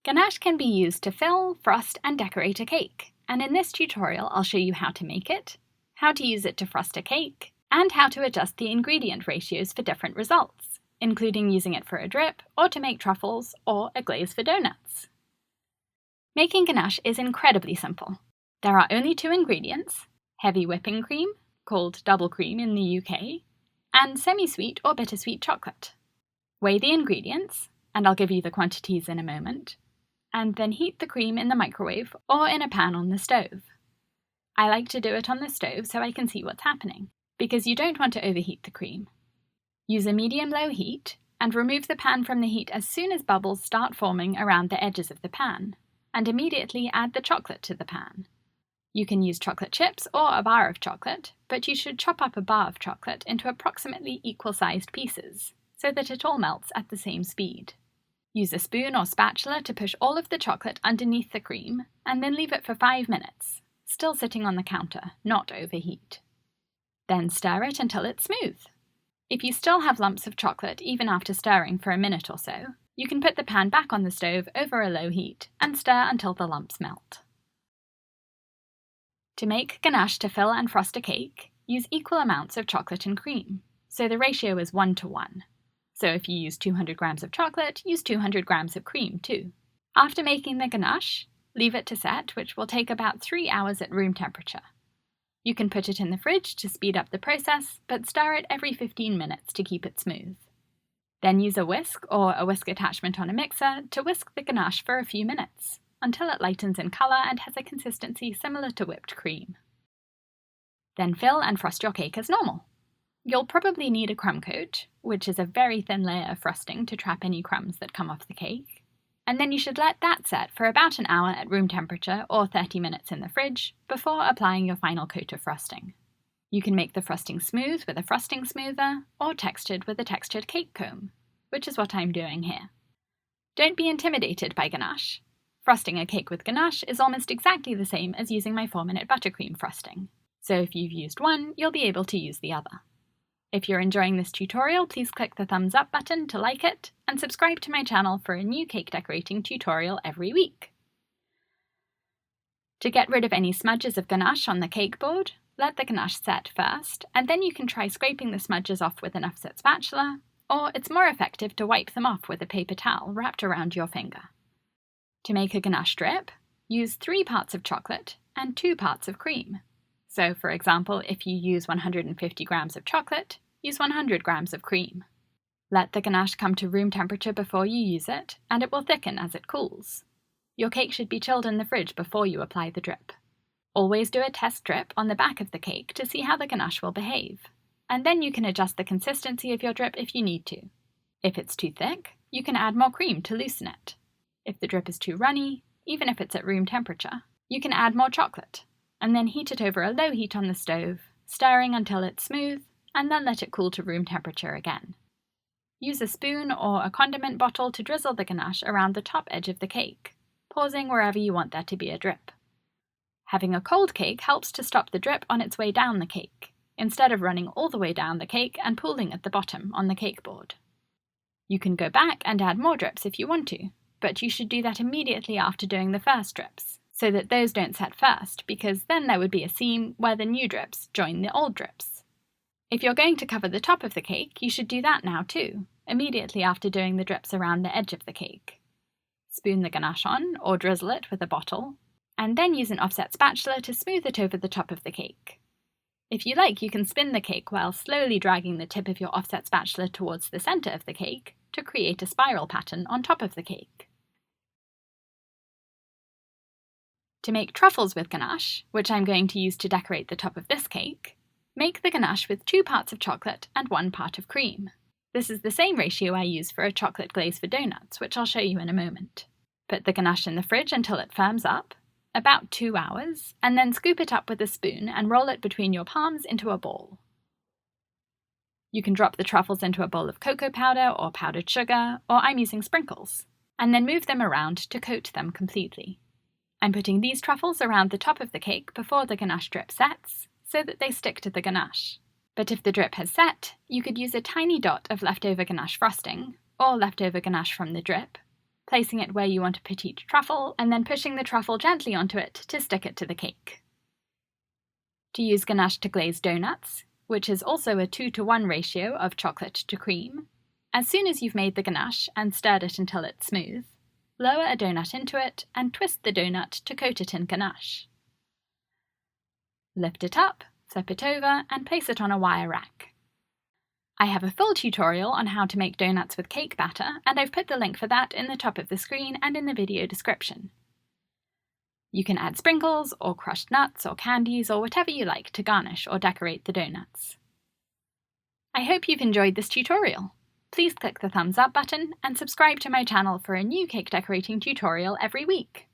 Ganache can be used to fill, frost, and decorate a cake, and in this tutorial I'll show you how to make it, how to use it to frost a cake, and how to adjust the ingredient ratios for different results, including using it for a drip, or to make truffles, or a glaze for donuts. Making ganache is incredibly simple. There are only 2 ingredients, heavy whipping cream, called double cream in the UK, and semi-sweet or bittersweet chocolate. Weigh the ingredients, and I'll give you the quantities in a moment, and then heat the cream in the microwave or in a pan on the stove. I like to do it on the stove so I can see what's happening, because you don't want to overheat the cream. Use a medium-low heat, and remove the pan from the heat as soon as bubbles start forming around the edges of the pan, and immediately add the chocolate to the pan. You can use chocolate chips or a bar of chocolate, but you should chop up a bar of chocolate into approximately equal-sized pieces, so that it all melts at the same speed. Use a spoon or spatula to push all of the chocolate underneath the cream, and then leave it for 5 minutes, still sitting on the counter, not overheat. Then stir it until it's smooth. If you still have lumps of chocolate even after stirring for a minute or so, you can put the pan back on the stove over a low heat and stir until the lumps melt. To make ganache to fill and frost a cake, use equal amounts of chocolate and cream, so the ratio is 1:1. So if you use 200 grams of chocolate, use 200 grams of cream too. After making the ganache, leave it to set, which will take about 3 hours at room temperature. You can put it in the fridge to speed up the process, but stir it every 15 minutes to keep it smooth. Then use a whisk or a whisk attachment on a mixer to whisk the ganache for a few minutes, until it lightens in colour and has a consistency similar to whipped cream. Then fill and frost your cake as normal. You'll probably need a crumb coat, which is a very thin layer of frosting to trap any crumbs that come off the cake, and then you should let that set for about an hour at room temperature or 30 minutes in the fridge before applying your final coat of frosting. You can make the frosting smooth with a frosting smoother or textured with a textured cake comb, which is what I'm doing here. Don't be intimidated by ganache. Frosting a cake with ganache is almost exactly the same as using my 4-minute buttercream frosting, so if you've used one, you'll be able to use the other. If you're enjoying this tutorial, please click the thumbs up button to like it, and subscribe to my channel for a new cake decorating tutorial every week. To get rid of any smudges of ganache on the cake board, let the ganache set first, and then you can try scraping the smudges off with an offset spatula, or it's more effective to wipe them off with a paper towel wrapped around your finger. To make a ganache drip, use 3 parts of chocolate and 2 parts of cream. So, for example, if you use 150 grams of chocolate, use 100 grams of cream. Let the ganache come to room temperature before you use it, and it will thicken as it cools. Your cake should be chilled in the fridge before you apply the drip. Always do a test drip on the back of the cake to see how the ganache will behave, and then you can adjust the consistency of your drip if you need to. If it's too thick, you can add more cream to loosen it. If the drip is too runny, even if it's at room temperature, you can add more chocolate, and then heat it over a low heat on the stove, stirring until it's smooth, and then let it cool to room temperature again. Use a spoon or a condiment bottle to drizzle the ganache around the top edge of the cake, pausing wherever you want there to be a drip. Having a cold cake helps to stop the drip on its way down the cake, instead of running all the way down the cake and pooling at the bottom on the cake board. You can go back and add more drips if you want to, but you should do that immediately after doing the first drips, so that those don't set first, because then there would be a seam where the new drips join the old drips. If you're going to cover the top of the cake, you should do that now too, immediately after doing the drips around the edge of the cake. Spoon the ganache on, or drizzle it with a bottle, and then use an offset spatula to smooth it over the top of the cake. If you like, you can spin the cake while slowly dragging the tip of your offset spatula towards the centre of the cake to create a spiral pattern on top of the cake. To make truffles with ganache, which I'm going to use to decorate the top of this cake, make the ganache with 2 parts of chocolate and 1 part of cream. This is the same ratio I use for a chocolate glaze for donuts, which I'll show you in a moment. Put the ganache in the fridge until it firms up, about 2 hours, and then scoop it up with a spoon and roll it between your palms into a ball. You can drop the truffles into a bowl of cocoa powder or powdered sugar, or I'm using sprinkles, and then move them around to coat them completely. I'm putting these truffles around the top of the cake before the ganache drip sets, so that they stick to the ganache. But if the drip has set, you could use a tiny dot of leftover ganache frosting, or leftover ganache from the drip, placing it where you want to put each truffle, and then pushing the truffle gently onto it to stick it to the cake. To use ganache to glaze donuts, which is also a 2-to-1 ratio of chocolate to cream, as soon as you've made the ganache and stirred it until it's smooth, lower a donut into it and twist the donut to coat it in ganache. Lift it up, flip it over, and place it on a wire rack. I have a full tutorial on how to make donuts with cake batter, and I've put the link for that in the top of the screen and in the video description. You can add sprinkles, or crushed nuts, or candies, or whatever you like to garnish or decorate the donuts. I hope you've enjoyed this tutorial. Please click the thumbs up button and subscribe to my channel for a new cake decorating tutorial every week.